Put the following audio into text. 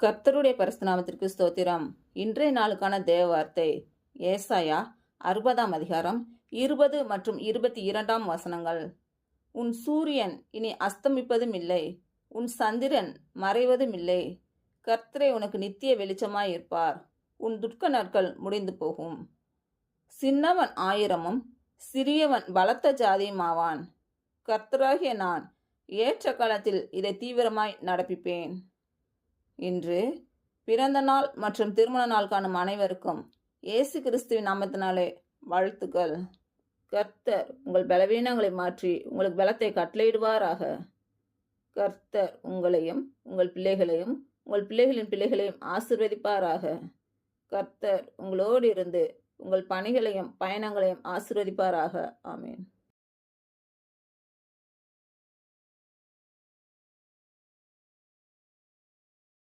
கர்த்தருடைய பரிசுத்த நாமத்திற்கு ஸ்தோத்திரம். இன்றைய நாளுக்கான தேவ வார்த்தை ஏசாயா 60ஆம் அதிகாரம் 20 மற்றும் 22ஆம் வசனங்கள். உன் சூரியன் இனி அஸ்தமிப்பதும் இல்லை, உன் சந்திரன் மறைவதும் இல்லை. கர்த்தரே உனக்கு நித்திய வெளிச்சமாயிருப்பார். உன் துக்க நாட்கள் முடிந்து போகும். சின்னவன் 1000 சிறியவன் பலத்த ஜாதியுமாவான். கர்த்தராகிய நான் ஏற்ற காலத்தில் இதை தீவிரமாய் நடப்பிப்பேன். இன்று பிறந்த நாள் மற்றும் திருமண நாள் காணும் அனைவருக்கும் இயேசு கிறிஸ்துவின் நாமத்தினாலே வாழ்த்துக்கள். கர்த்தர் உங்கள் பலவீனங்களை மாற்றி உங்களுக்கு பலத்தை கட்டளையிடுவாராக. கர்த்தர் உங்களையும் உங்கள் பிள்ளைகளையும் உங்கள் பிள்ளைகளின் பிள்ளைகளையும் ஆசீர்வதிப்பாராக. கர்த்தர் உங்களோடு இருந்து உங்கள் பணிகளையும் பயணங்களையும் ஆசீர்வதிப்பாராக. ஆமீன்.